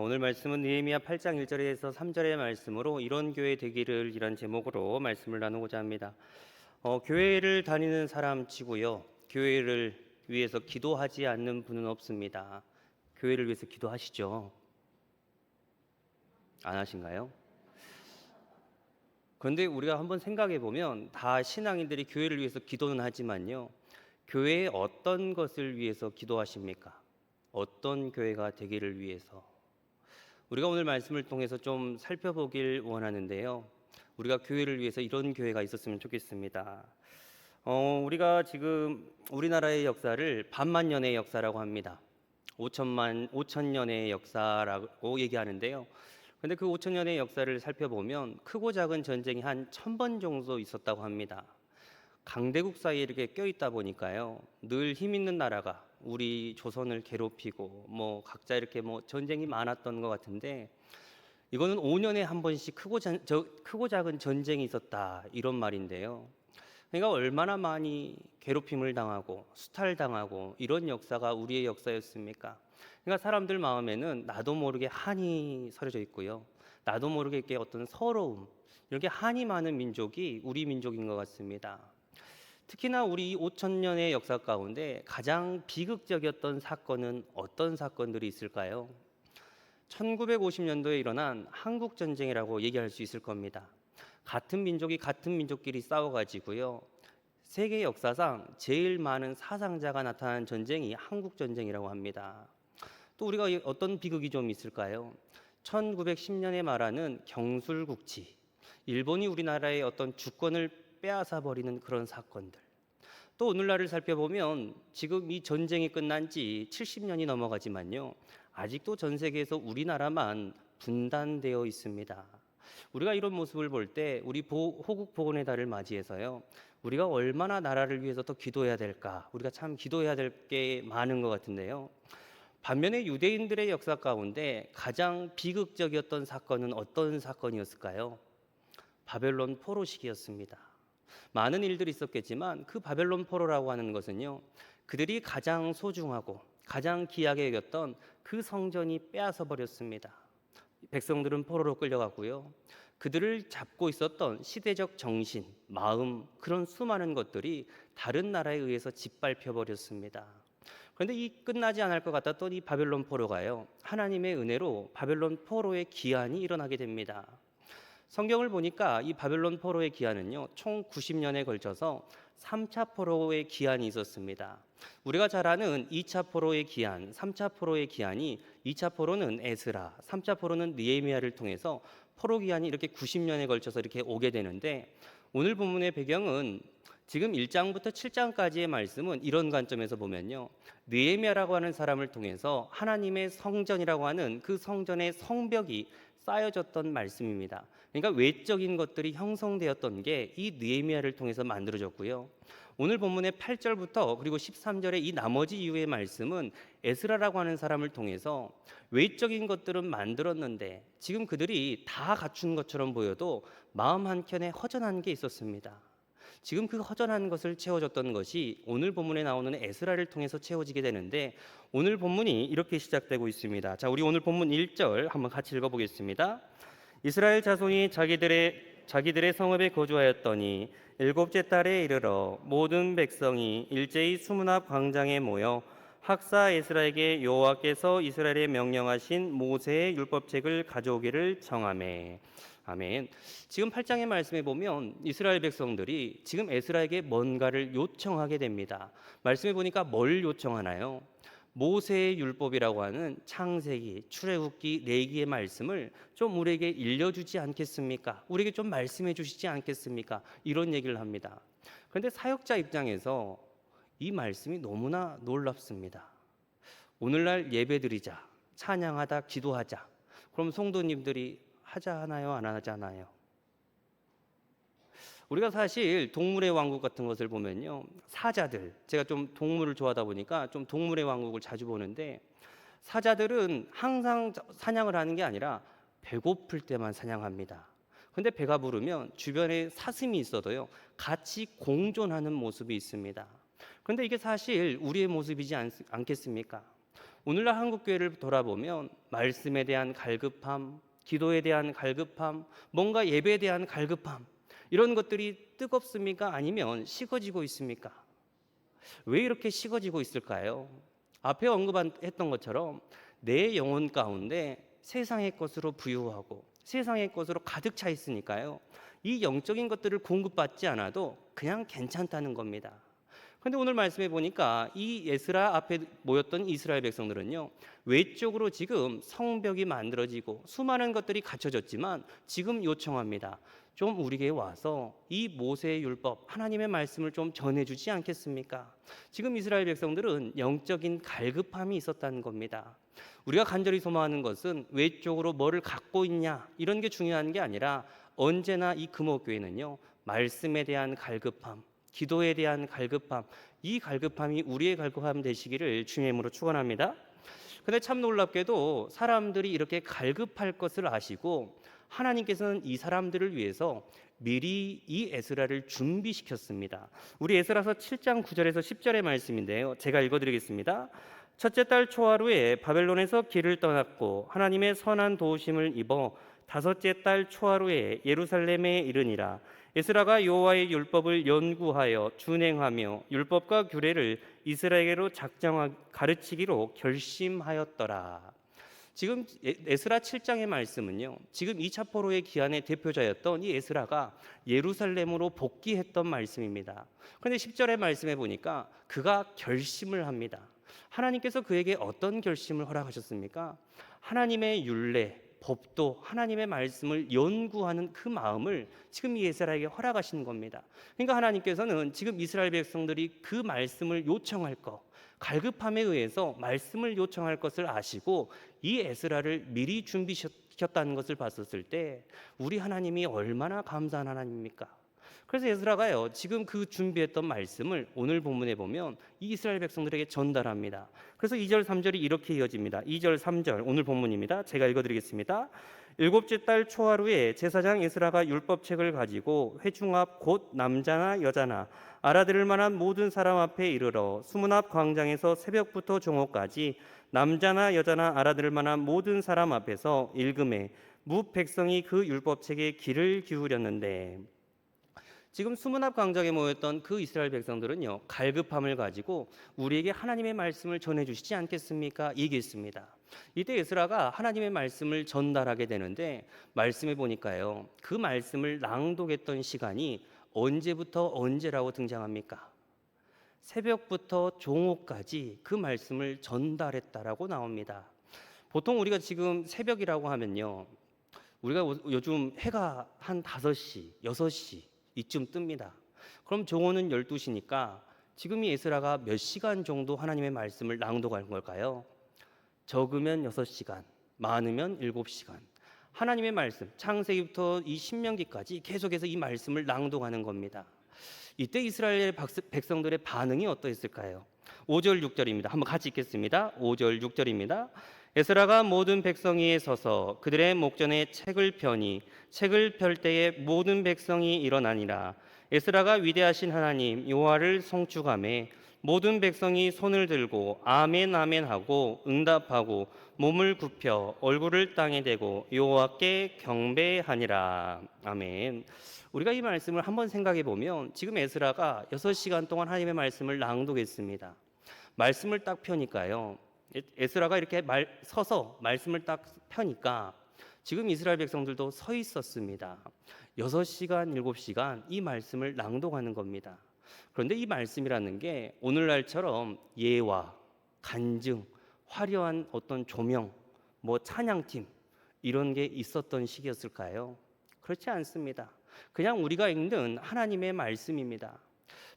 오늘 말씀은 느헤미야 8장 1절에서 3절의 말씀으로 이런 교회 되기를 이란 제목으로 말씀을 나누고자 합니다. 교회를 다니는 사람 치고요. 교회를 위해서 기도하지 않는 분은 없습니다. 교회를 위해서 기도하시죠? 안 하신가요? 그런데 우리가 한번 생각해 보면 다 신앙인들이 교회를 위해서 기도는 하지만요. 교회의 어떤 것을 위해서 기도하십니까? 어떤 교회가 되기를 위해서? 우리가 오늘 말씀을 통해서 좀 살펴보길 원하는데요. 우리가 교회를 위해서 이런 교회가 있었으면 좋겠습니다. 우리가 지금 우리나라의 역사를 반만년의 역사라고 합니다. 5천년의 역사라고 얘기하는데요. 근데 그 5천년의 역사를 살펴보면 크고 작은 전쟁이 한 1000번 정도 있었다고 합니다. 강대국 사이에 이렇게 껴있다 보니까요. 늘 힘 있는 나라가 우리 조선을 괴롭히고 각자 이렇게 전쟁이 많았던 것 같은데 이거는 5년에 한 번씩 크고 작은 전쟁이 있었다 이런 말인데요. 그러니까 얼마나 많이 괴롭힘을 당하고 수탈당하고 이런 역사가 우리의 역사였습니까? 그러니까 사람들 마음에는 나도 모르게 한이 서려져 있고요. 나도 모르게 이렇게 어떤 서러움, 이렇게 한이 많은 민족이 우리 민족인 것 같습니다. 특히나 우리 5천년의 역사 가운데 가장 비극적이었던 사건은 어떤 사건들이 있을까요? 1950년도에 일어난 한국전쟁이라고 얘기할 수 있을 겁니다. 같은 민족이 같은 민족끼리 싸워가지고요. 세계 역사상 제일 많은 사상자가 나타난 전쟁이 한국전쟁이라고 합니다. 또 우리가 어떤 비극이 좀 있을까요? 1910년에 말하는 경술국치, 일본이 우리나라의 어떤 주권을 빼앗아 버리는 그런 사건들. 또 오늘날을 살펴보면 지금 이 전쟁이 끝난 지 70년이 넘어가지만요. 아직도 전 세계에서 우리나라만 분단되어 있습니다. 우리가 이런 모습을 볼 때 우리 호국 복원의 달을 맞이해서요. 우리가 얼마나 나라를 위해서 더 기도해야 될까? 우리가 참 기도해야 될 게 많은 것 같은데요. 반면에 유대인들의 역사 가운데 가장 비극적이었던 사건은 어떤 사건이었을까요? 바벨론 포로 시기였습니다. 많은 일들이 있었겠지만 그 바벨론 포로라고 하는 것은요. 그들이 가장 소중하고 가장 귀하게 여겼던 그 성전이 빼앗아 버렸습니다. 백성들은 포로로 끌려갔고요. 그들을 잡고 있었던 시대적 정신, 마음, 그런 수많은 것들이 다른 나라에 의해서 짓밟혀 버렸습니다. 그런데 이 끝나지 않을 것 같았던 이 바벨론 포로가요. 하나님의 은혜로 바벨론 포로의 기한이 일어나게 됩니다. 성경을 보니까 이 바벨론 포로의 기한은요, 총 90년에 걸쳐서 3차 포로의 기한이 있었습니다. 우리가 잘 아는 2차 포로의 기한, 3차 포로의 기한이 2차 포로는 에스라, 3차 포로는 느헤미야를 통해서 포로 기한이 이렇게 90년에 걸쳐서 이렇게 오게 되는데 오늘 본문의 배경은 지금 1장부터 7장까지의 말씀은 이런 관점에서 보면요. 느헤미야라고 하는 사람을 통해서 하나님의 성전이라고 하는 그 성전의 성벽이 쌓여졌던 말씀입니다. 그러니까 외적인 것들이 형성되었던 게 이 느헤미야를 통해서 만들어졌고요. 오늘 본문의 8절부터 그리고 13절의 이 나머지 이후의 말씀은 에스라라고 하는 사람을 통해서 외적인 것들은 만들었는데 지금 그들이 다 갖춘 것처럼 보여도 마음 한켠에 허전한 게 있었습니다. 지금 그 허전한 것을 채워줬던 것이 오늘 본문에 나오는 에스라를 통해서 채워지게 되는데 오늘 본문이 이렇게 시작되고 있습니다. 자, 우리 오늘 본문 1절 한번 같이 읽어보겠습니다. 이스라엘 자손이 자기들의 성읍에 거주하였더니 일곱째 달에 이르러 모든 백성이 일제히 수문앞 광장에 모여 학사 에스라에게 여호와께서 이스라엘에 명령하신 모세의 율법책을 가져오기를 청하매. 아멘. 지금 8장의 말씀에 보면 이스라엘 백성들이 지금 에스라에게 뭔가를 요청하게 됩니다. 말씀에 보니까 뭘 요청하나요? 모세의 율법이라고 하는 창세기, 출애굽기, 레위기의 말씀을 좀 우리에게 일려주지 않겠습니까? 우리에게 좀 말씀해 주시지 않겠습니까? 이런 얘기를 합니다. 그런데 사역자 입장에서 이 말씀이 너무나 놀랍습니다. 오늘날 예배드리자, 찬양하다, 기도하자. 그럼 성도님들이 하자 하나요? 안 하자 하나요? 우리가 사실 동물의 왕국 같은 것을 보면요. 사자들, 제가 좀 동물을 좋아하다 보니까 좀 동물의 왕국을 자주 보는데 사자들은 항상 사냥을 하는 게 아니라 배고플 때만 사냥합니다. 근데 배가 부르면 주변에 사슴이 있어도요. 같이 공존하는 모습이 있습니다. 그런데 이게 사실 우리의 모습이지 않겠습니까? 오늘날 한국교회를 돌아보면 말씀에 대한 갈급함, 기도에 대한 갈급함, 뭔가 예배에 대한 갈급함, 이런 것들이 뜨겁습니까? 아니면 식어지고 있습니까? 왜 이렇게 식어지고 있을까요? 앞에 언급했던 것처럼 내 영혼 가운데 세상의 것으로 부유하고 세상의 것으로 가득 차 있으니까요. 이 영적인 것들을 공급받지 않아도 그냥 괜찮다는 겁니다. 그런데 오늘 말씀해 보니까 이 에스라 앞에 모였던 이스라엘 백성들은요, 외적으로 지금 성벽이 만들어지고 수많은 것들이 갖춰졌지만 지금 요청합니다. 좀 우리에게 와서 이 모세의 율법, 하나님의 말씀을 좀 전해주지 않겠습니까? 지금 이스라엘 백성들은 영적인 갈급함이 있었다는 겁니다. 우리가 간절히 소망하는 것은 외적으로 뭐를 갖고 있냐, 이런 게 중요한 게 아니라 언제나 이 금옥교회는요, 말씀에 대한 갈급함, 기도에 대한 갈급함, 이 갈급함이 우리의 갈급함 되시기를 주님의 이름으로 축원합니다. 근데 참 놀랍게도 사람들이 이렇게 갈급할 것을 아시고 하나님께서는 이 사람들을 위해서 미리 이 에스라를 준비시켰습니다. 우리 에스라서 7장 9절에서 10절의 말씀인데요, 제가 읽어드리겠습니다. 첫째 달 초하루에 바벨론에서 길을 떠났고 하나님의 선한 도우심을 입어 다섯째 달 초하루에 예루살렘에 이르니라. 에스라가 여호와의 율법을 연구하여 준행하며 율법과 규례를 이스라엘에게로 가르치기로 결심하였더라. 지금 에스라 7장의 말씀은요, 지금 2차 포로의 기한의 대표자였던 이 에스라가 예루살렘으로 복귀했던 말씀입니다. 그런데 10절의 말씀에 보니까 그가 결심을 합니다. 하나님께서 그에게 어떤 결심을 허락하셨습니까? 하나님의 율례, 법도, 하나님의 말씀을 연구하는 그 마음을 지금 이 에스라에게 허락하신 겁니다. 그러니까 하나님께서는 지금 이스라엘 백성들이 그 말씀을 요청할 것, 갈급함에 의해서 말씀을 요청할 것을 아시고 이 에스라를 미리 준비시켰다는 것을 봤었을 때 우리 하나님이 얼마나 감사한 하나님입니까? 그래서 에스라가요, 지금 그 준비했던 말씀을 오늘 본문에 보면 이 이스라엘 백성들에게 전달합니다. 그래서 2절 3절이 이렇게 이어집니다. 2절 3절 오늘 본문입니다. 제가 읽어드리겠습니다. 일곱째 달 초하루에 제사장 에스라가 율법책을 가지고 회중 앞 곧 남자나 여자나 알아들을 만한 모든 사람 앞에 이르러 수문 앞 광장에서 새벽부터 종호까지 남자나 여자나 알아들을 만한 모든 사람 앞에서 읽음에 무 백성이 그 율법책에 귀를 기울였는데, 지금 수문 앞 광장에 모였던 그 이스라엘 백성들은요, 갈급함을 가지고 우리에게 하나님의 말씀을 전해주시지 않겠습니까? 얘기했습니다. 이때 에스라가 하나님의 말씀을 전달하게 되는데, 말씀해 보니까요, 그 말씀을 낭독했던 시간이 언제부터 언제라고 등장합니까? 새벽부터 종호까지 그 말씀을 전달했다라고 나옵니다. 보통 우리가 지금 새벽이라고 하면요, 우리가 요즘 해가 한 5시, 6시 이쯤 뜹니다. 그럼 종호는 12시니까 지금 이 에스라가 몇 시간 정도 하나님의 말씀을 낭독한 걸까요? 적으면 6시간, 많으면 7시간. 하나님의 말씀, 창세기부터 이 신명기까지 계속해서 이 말씀을 낭독하는 겁니다. 이때 이스라엘 백성들의 반응이 어떠했을까요? 5절 6절입니다. 한번 같이 읽겠습니다. 5절 6절입니다. 에스라가 모든 백성 위에 서서 그들의 목전에 책을 펴니 책을 펼 때에 모든 백성이 일어나니라. 에스라가 위대하신 하나님 여호와를 송축하며 모든 백성이 손을 들고 아멘 아멘 하고 응답하고 몸을 굽혀 얼굴을 땅에 대고 여호와께 경배하니라. 아멘. 우리가 이 말씀을 한번 생각해 보면 지금 에스라가 6시간 동안 하나님의 말씀을 낭독했습니다. 말씀을 딱 펴니까요, 에스라가 이렇게 서서 말씀을 딱 펴니까 지금 이스라엘 백성들도 서 있었습니다. 6시간, 7시간 이 말씀을 낭독하는 겁니다. 그런데 이 말씀이라는 게 오늘날처럼 예와 간증, 화려한 어떤 조명, 찬양팀 이런 게 있었던 시기였을까요? 그렇지 않습니다. 그냥 우리가 읽는 하나님의 말씀입니다.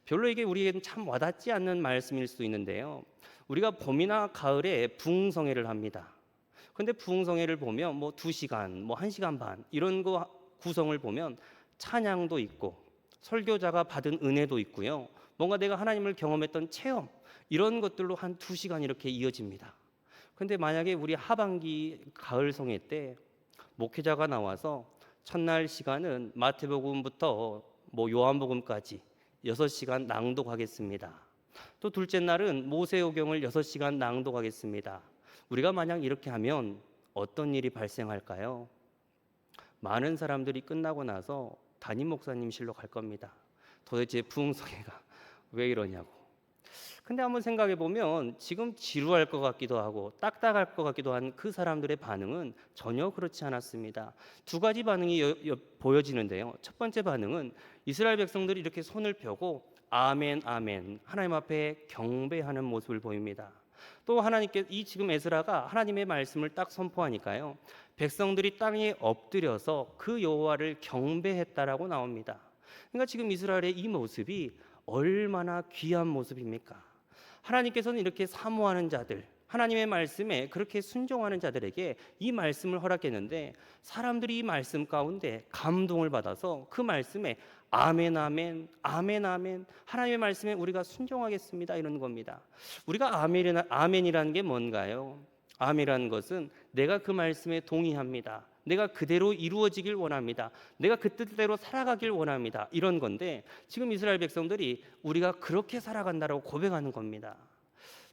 별로 이게 우리에게는 참 와닿지 않는 말씀일 수도 있는데요, 우리가 봄이나 가을에 부흥성회를 합니다. 그런데 부흥성회를 보면 2시간, 1시간 반 이런 거 구성을 보면 찬양도 있고 설교자가 받은 은혜도 있고요, 뭔가 내가 하나님을 경험했던 체험 이런 것들로 한 2시간 이렇게 이어집니다. 그런데 만약에 우리 하반기 가을 성회 때 목회자가 나와서 첫날 시간은 마태복음부터 요한복음까지 6시간 낭독하겠습니다. 또 둘째 날은 모세오경을 6시간 낭독하겠습니다. 우리가 만약 이렇게 하면 어떤 일이 발생할까요? 많은 사람들이 끝나고 나서 담임 목사님실로 갈 겁니다. 도대체 부흥성회가 왜 이러냐고. 근데 한번 생각해 보면 지금 지루할 것 같기도 하고 딱딱할 것 같기도 한 그 사람들의 반응은 전혀 그렇지 않았습니다. 두 가지 반응이 보여지는데요. 첫 번째 반응은 이스라엘 백성들이 이렇게 손을 펴고 아멘 아멘 하나님 앞에 경배하는 모습을 보입니다. 또 하나님께 이 지금 에스라가 하나님의 말씀을 딱 선포하니까요. 백성들이 땅에 엎드려서 그 여호와를 경배했다라고 나옵니다. 그러니까 지금 이스라엘의 이 모습이 얼마나 귀한 모습입니까? 하나님께서는 이렇게 사모하는 자들, 하나님의 말씀에 그렇게 순종하는 자들에게 이 말씀을 허락했는데 사람들이 이 말씀 가운데 감동을 받아서 그 말씀에 아멘 아멘 아멘 아멘 하나님의 말씀에 우리가 순종하겠습니다 이러는 겁니다. 우리가 아멘이라는 게 뭔가요? 아멘이라는 것은 내가 그 말씀에 동의합니다. 내가 그대로 이루어지길 원합니다. 내가 그 뜻대로 살아가길 원합니다. 이런 건데 지금 이스라엘 백성들이 우리가 그렇게 살아간다라고 고백하는 겁니다.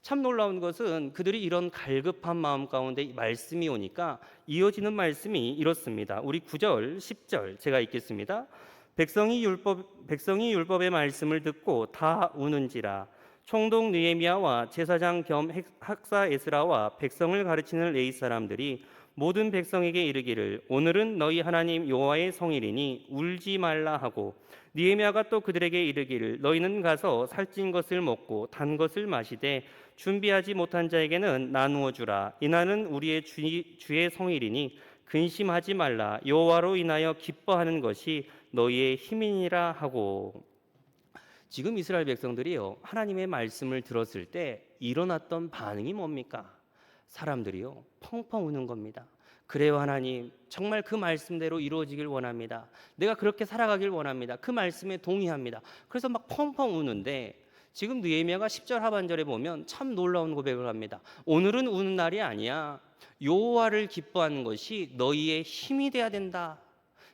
참 놀라운 것은 그들이 이런 갈급한 마음 가운데 말씀이 오니까 이어지는 말씀이 이렇습니다. 우리 9절, 10절 제가 읽겠습니다. 백성이 율법의 말씀을 듣고 다 우는지라. 총독 느헤미야와 제사장 겸 학사 에스라와 백성을 가르치는 레위 사람들이 모든 백성에게 이르기를 오늘은 너희 하나님 여호와의 성일이니 울지 말라 하고 느헤미야가 또 그들에게 이르기를 너희는 가서 살찐 것을 먹고 단 것을 마시되 준비하지 못한 자에게는 나누어 주라. 이날은 우리의 주의 성일이니 근심하지 말라. 여호와로 인하여 기뻐하는 것이 너희의 힘이니라 하고. 지금 이스라엘 백성들이요 하나님의 말씀을 들었을 때 일어났던 반응이 뭡니까? 사람들이요 펑펑 우는 겁니다. 그래요 하나님 정말 그 말씀대로 이루어지길 원합니다. 내가 그렇게 살아가길 원합니다. 그 말씀에 동의합니다. 그래서 막 펑펑 우는데 지금 느헤미야가 10절 하반절에 보면 참 놀라운 고백을 합니다. 오늘은 우는 날이 아니야. 여호와를 기뻐하는 것이 너희의 힘이 돼야 된다.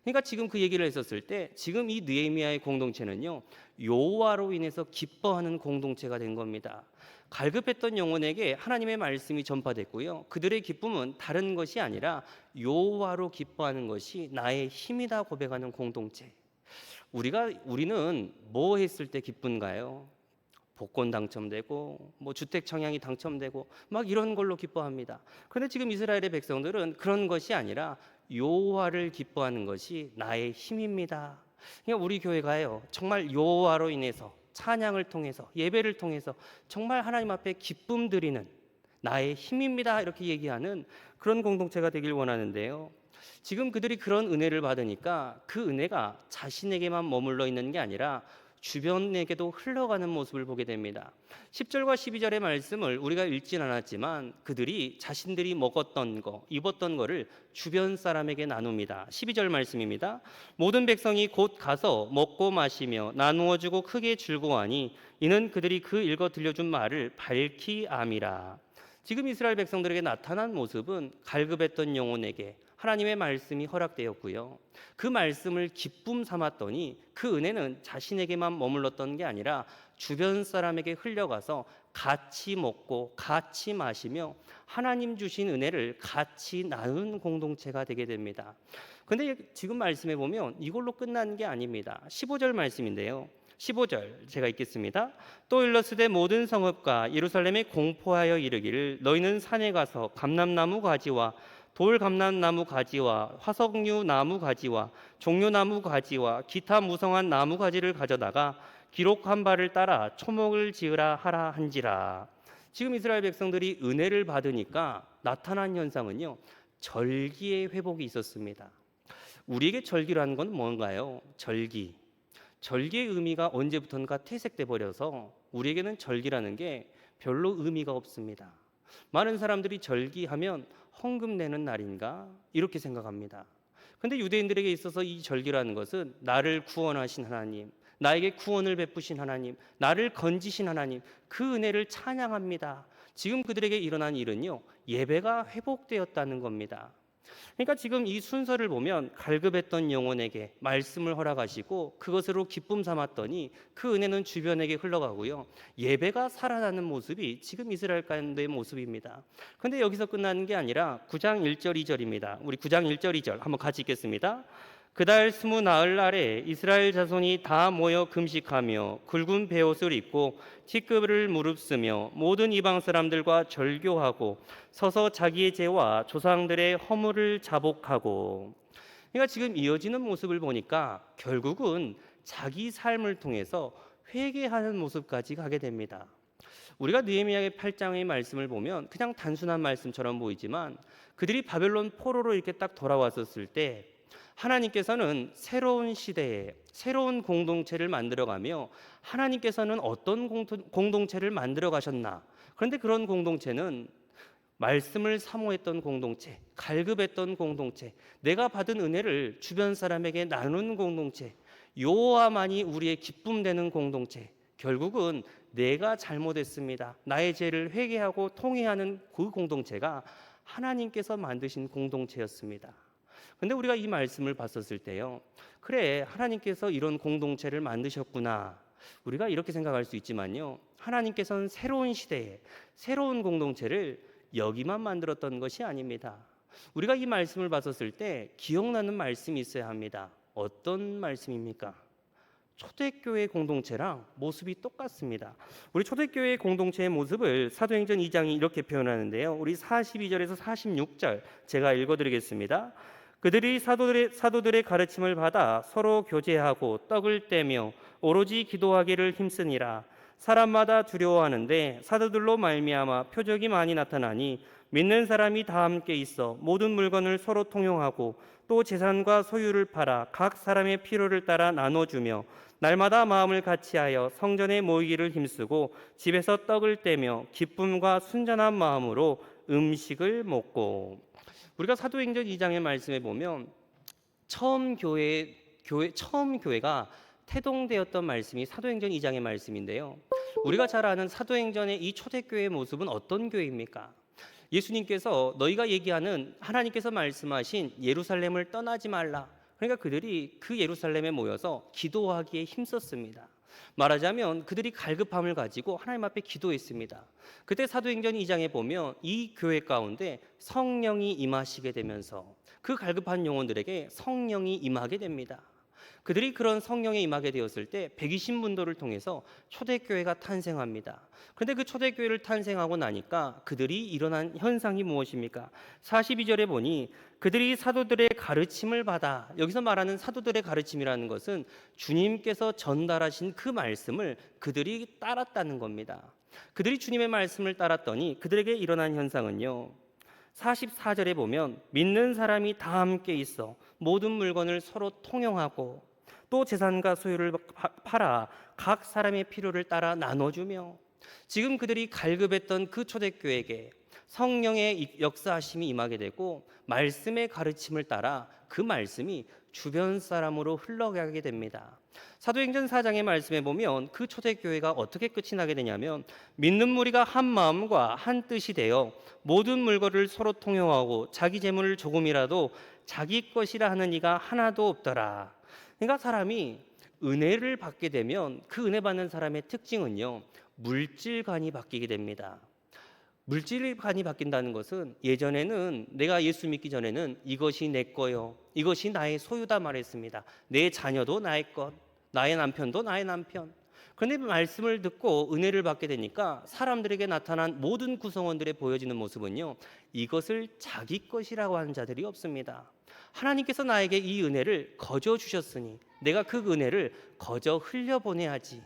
그러니까 지금 그 얘기를 했었을 때 지금 이 느헤미야의 공동체는요 여호와로 인해서 기뻐하는 공동체가 된 겁니다. 갈급했던 영혼에게 하나님의 말씀이 전파됐고요. 그들의 기쁨은 다른 것이 아니라 여호와로 기뻐하는 것이 나의 힘이다 고백하는 공동체. 우리는 뭐 했을 때 기쁜가요? 복권 당첨되고 뭐 주택 청약이 당첨되고 막 이런 걸로 기뻐합니다. 그런데 지금 이스라엘의 백성들은 그런 것이 아니라 여호와를 기뻐하는 것이 나의 힘입니다. 그러니까 우리 교회가요 정말 여호와로 인해서 찬양을 통해서 예배를 통해서 정말 하나님 앞에 기쁨 드리는 나의 힘입니다 이렇게 얘기하는 그런 공동체가 되길 원하는데요. 지금 그들이 그런 은혜를 받으니까 그 은혜가 자신에게만 머물러 있는 게 아니라 주변에게도 흘러가는 모습을 보게 됩니다. 10절과 12절의 말씀을 우리가 읽진 않았지만 그들이 자신들이 먹었던 거, 입었던 거를 주변 사람에게 나눕니다. 12절 말씀입니다. 모든 백성이 곧 가서 먹고 마시며 나누어 주고 크게 즐거워하니 이는 그들이 그 읽어 들려준 말을 밝히 암이라. 지금 이스라엘 백성들에게 나타난 모습은 갈급했던 영혼에게 하나님의 말씀이 허락되었고요. 그 말씀을 기쁨 삼았더니 그 은혜는 자신에게만 머물렀던 게 아니라 주변 사람에게 흘려가서 같이 먹고 같이 마시며 하나님 주신 은혜를 같이 나누는 공동체가 되게 됩니다. 근데 지금 말씀해 보면 이걸로 끝난 게 아닙니다. 15절 말씀인데요. 15절 제가 읽겠습니다. 또 일러스되 모든 성읍과 예루살렘에 공포하여 이르기를 너희는 산에 가서 감람나무 가지와 돌감람나무 가지와 화석류 나무 가지와 종려나무 가지와 기타 무성한 나무 가지를 가져다가 기록한 바를 따라 초목을 지으라 하라 한지라. 지금 이스라엘 백성들이 은혜를 받으니까 나타난 현상은요 절기의 회복이 있었습니다. 우리에게 절기라는 건 뭔가요? 절기의 의미가 언제부턴가 퇴색돼 버려서 우리에게는 절기라는 게 별로 의미가 없습니다. 많은 사람들이 절기하면 헌금 내는 날인가 이렇게 생각합니다. 그런데 유대인들에게 있어서 이 절기라는 것은 나를 구원하신 하나님, 나에게 구원을 베푸신 하나님, 나를 건지신 하나님, 그 은혜를 찬양합니다. 지금 그들에게 일어난 일은요 예배가 회복되었다는 겁니다. 그러니까 지금 이 순서를 보면 갈급했던 영혼에게 말씀을 허락하시고 그것으로 기쁨 삼았더니 그 은혜는 주변에게 흘러가고요. 예배가 살아나는 모습이 지금 이스라엘 가운데의 모습입니다. 그런데 여기서 끝나는 게 아니라 9장 1절 2절입니다. 우리 9장 1절 2절 한번 같이 읽겠습니다. 그달 20 날에 이스라엘 자손이 다 모여 금식하며 굵은 베옷을 입고 티끌을 무릅쓰며 모든 이방 사람들과 절교하고 서서 자기의 죄와 조상들의 허물을 자복하고. 그러니까 지금 이어지는 모습을 보니까 결국은 자기 삶을 통해서 회개하는 모습까지 가게 됩니다. 우리가 느헤미야의 8장의 말씀을 보면 그냥 단순한 말씀처럼 보이지만 그들이 바벨론 포로로 이렇게 딱 돌아왔었을 때 하나님께서는 새로운 시대에 새로운 공동체를 만들어가며 하나님께서는 어떤 공동체를 만들어 가셨나. 그런데 그런 공동체는 말씀을 사모했던 공동체, 갈급했던 공동체, 내가 받은 은혜를 주변 사람에게 나누는 공동체, 여호와만이 우리의 기쁨 되는 공동체, 결국은 내가 잘못했습니다, 나의 죄를 회개하고 통회하는 그 공동체가 하나님께서 만드신 공동체였습니다. 근데 우리가 이 말씀을 봤었을 때요, 그래 하나님께서 이런 공동체를 만드셨구나, 우리가 이렇게 생각할 수 있지만요, 하나님께서는 새로운 시대에 새로운 공동체를 여기만 만들었던 것이 아닙니다. 우리가 이 말씀을 봤었을 때 기억나는 말씀이 있어야 합니다. 어떤 말씀입니까? 초대교회 공동체랑 모습이 똑같습니다. 우리 초대교회 공동체의 모습을 사도행전 2장이 이렇게 표현하는데요, 우리 42절에서 46절 제가 읽어드리겠습니다. 그들이 사도들의 가르침을 받아 서로 교제하고 떡을 떼며 오로지 기도하기를 힘쓰니라. 사람마다 두려워하는데 사도들로 말미암아 표적이 많이 나타나니 믿는 사람이 다 함께 있어 모든 물건을 서로 통용하고 또 재산과 소유를 팔아 각 사람의 필요를 따라 나눠주며 날마다 마음을 같이하여 성전에 모이기를 힘쓰고 집에서 떡을 떼며 기쁨과 순전한 마음으로 음식을 먹고. 우리가 사도행전 2장의 말씀에 보면 처음 교회가 태동되었던 말씀이 사도행전 2장의 말씀인데요, 우리가 잘 아는 사도행전의 이 초대교회의 모습은 어떤 교회입니까? 예수님께서 너희가 얘기하는 하나님께서 말씀하신 예루살렘을 떠나지 말라, 그러니까 그들이 그 예루살렘에 모여서 기도하기에 힘썼습니다. 말하자면 그들이 갈급함을 가지고 하나님 앞에 기도했습니다. 그때 사도행전 2장에 보면 이 교회 가운데 성령이 임하시게 되면서 그 갈급한 영혼들에게 성령이 임하게 됩니다. 그들이 그런 성령에 임하게 되었을 때 120문도를 통해서 초대교회가 탄생합니다. 그런데 그 초대교회를 탄생하고 나니까 그들이 일어난 현상이 무엇입니까? 42절에 보니 그들이 사도들의 가르침을 받아, 여기서 말하는 사도들의 가르침이라는 것은 주님께서 전달하신 그 말씀을 그들이 따랐다는 겁니다. 그들이 주님의 말씀을 따랐더니 그들에게 일어난 현상은요, 44절에 보면 믿는 사람이 다 함께 있어 모든 물건을 서로 통용하고 또 재산과 소유를 팔아 각 사람의 필요를 따라 나눠주며. 지금 그들이 갈급했던 그 초대교회에게 성령의 역사하심이 임하게 되고 말씀의 가르침을 따라 그 말씀이 주변 사람으로 흘러가게 됩니다. 사도행전 4장의 말씀에 보면 그 초대교회가 어떻게 끝이 나게 되냐면 믿는 무리가 한 마음과 한 뜻이 되어 모든 물건을 서로 통용하고 자기 재물을 조금이라도 자기 것이라 하는 이가 하나도 없더라. 그러니까 사람이 은혜를 받게 되면 그 은혜 받는 사람의 특징은요, 물질관이 바뀌게 됩니다. 물질관이 바뀐다는 것은 예전에는 내가 예수 믿기 전에는 이것이 내 거요, 이것이 나의 소유다 말했습니다. 내 자녀도 나의 것, 나의 남편도 나의 남편. 그런데 말씀을 듣고 은혜를 받게 되니까 사람들에게 나타난 모든 구성원들의 보여지는 모습은요, 이것을 자기 것이라고 하는 자들이 없습니다. 하나님께서 나에게 이 은혜를 거저 주셨으니 내가 그 은혜를 거저 흘려보내야지.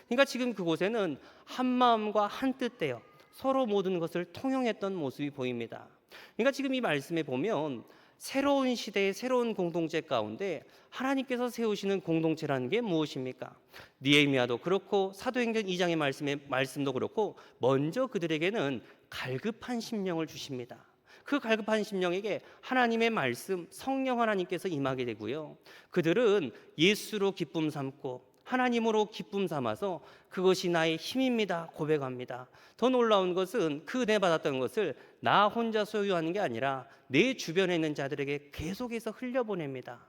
그러니까 지금 그곳에는 한 마음과 한 뜻 되어 서로 모든 것을 통용했던 모습이 보입니다. 그러니까 지금 이 말씀에 보면 새로운 시대의 새로운 공동체 가운데 하나님께서 세우시는 공동체라는 게 무엇입니까? 느헤미야도 그렇고 사도행전 2장의 말씀도 그렇고 먼저 그들에게는 갈급한 심령을 주십니다. 그 갈급한 심령에게 하나님의 말씀, 성령 하나님께서 임하게 되고요, 그들은 예수로 기쁨 삼고 하나님으로 기쁨 삼아서 그것이 나의 힘입니다 고백합니다. 더 놀라운 것은 그 은혜 받았던 것을 나 혼자 소유하는 게 아니라 내 주변에 있는 자들에게 계속해서 흘려보냅니다.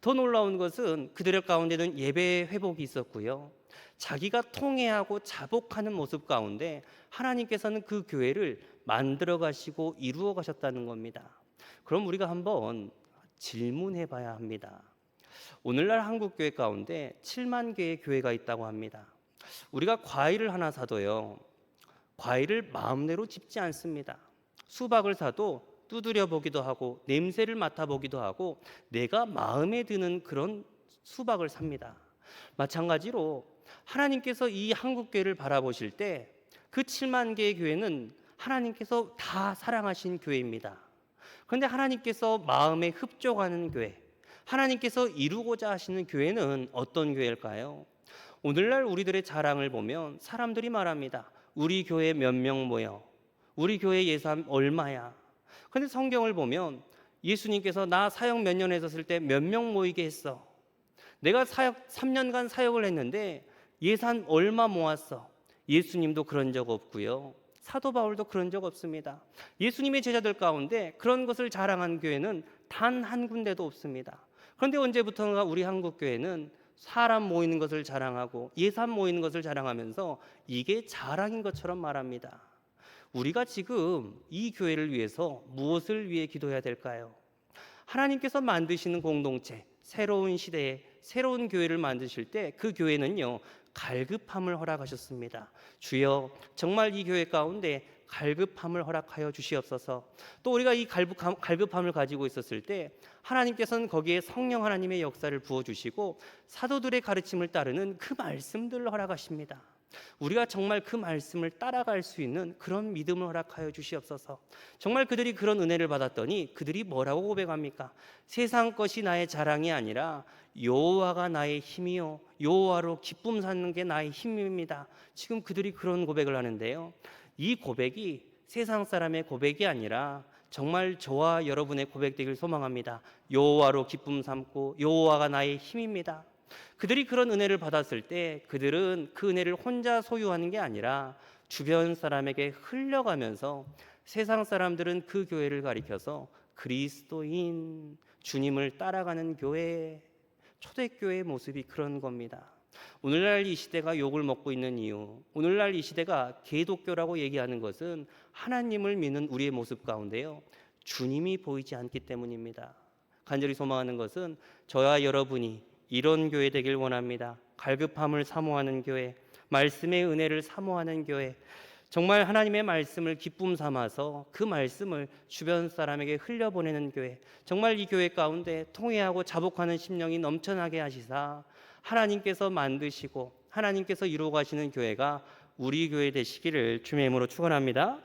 더 놀라운 것은 그들 가운데는 예배 회복이 있었고요, 자기가 통회하고 자복하는 모습 가운데 하나님께서는 그 교회를 만들어 가시고 이루어 가셨다는 겁니다. 그럼 우리가 한번 질문해 봐야 합니다. 오늘날 한국 교회 가운데 7만 개의 교회가 있다고 합니다. 우리가 과일을 하나 사도요, 과일을 마음대로 집지 않습니다. 수박을 사도 두드려 보기도 하고 냄새를 맡아 보기도 하고 내가 마음에 드는 그런 수박을 삽니다. 마찬가지로 하나님께서 이 한국 교회를 바라보실 때 그 7만 개의 교회는 하나님께서 다 사랑하신 교회입니다. 그런데 하나님께서 마음에 흡족하는 교회, 하나님께서 이루고자 하시는 교회는 어떤 교회일까요? 오늘날 우리들의 자랑을 보면 사람들이 말합니다. 우리 교회 몇 명 모여, 우리 교회 예산 얼마야. 그런데 성경을 보면 예수님께서 나 사역 몇 년 했었을 때 몇 명 모이게 했어, 내가 사역 3년간 사역을 했는데 예산 얼마 모았어. 예수님도 그런 적 없고요, 사도 바울도 그런 적 없습니다. 예수님의 제자들 가운데 그런 것을 자랑한 교회는 단 한 군데도 없습니다. 그런데 언제부턴가 우리 한국 교회는 사람 모이는 것을 자랑하고 예산 모이는 것을 자랑하면서 이게 자랑인 것처럼 말합니다. 우리가 지금 이 교회를 위해서 무엇을 위해 기도해야 될까요? 하나님께서 만드시는 공동체, 새로운 시대에 새로운 교회를 만드실 때 그 교회는요, 갈급함을 허락하셨습니다. 주여, 정말 이 교회 가운데 갈급함을 허락하여 주시옵소서. 또 우리가 이 갈급함을 가지고 있었을 때 하나님께서는 거기에 성령 하나님의 역사를 부어주시고 사도들의 가르침을 따르는 그 말씀들을 허락하십니다. 우리가 정말 그 말씀을 따라갈 수 있는 그런 믿음을 허락하여 주시옵소서. 정말 그들이 그런 은혜를 받았더니 그들이 뭐라고 고백합니까? 세상 것이 나의 자랑이 아니라 여호와가 나의 힘이요, 여호와로 기쁨 삼는 게 나의 힘입니다. 지금 그들이 그런 고백을 하는데요, 이 고백이 세상 사람의 고백이 아니라 정말 저와 여러분의 고백되길 소망합니다. 여호와로 기쁨 삼고 여호와가 나의 힘입니다. 그들이 그런 은혜를 받았을 때 그들은 그 은혜를 혼자 소유하는 게 아니라 주변 사람에게 흘려가면서 세상 사람들은 그 교회를 가리켜서 그리스도인, 주님을 따라가는 교회, 초대교회의 모습이 그런 겁니다. 오늘날 이 시대가 욕을 먹고 있는 이유, 오늘날 이 시대가 개독교라고 얘기하는 것은 하나님을 믿는 우리의 모습 가운데요, 주님이 보이지 않기 때문입니다. 간절히 소망하는 것은 저와 여러분이 이런 교회 되길 원합니다. 갈급함을 사모하는 교회, 말씀의 은혜를 사모하는 교회, 정말 하나님의 말씀을 기쁨 삼아서 그 말씀을 주변 사람에게 흘려보내는 교회, 정말 이 교회 가운데 통회하고 자복하는 심령이 넘쳐나게 하시사 하나님께서 만드시고 하나님께서 이루어 가시는 교회가 우리 교회 되시기를 주님의 이름으로 축원합니다.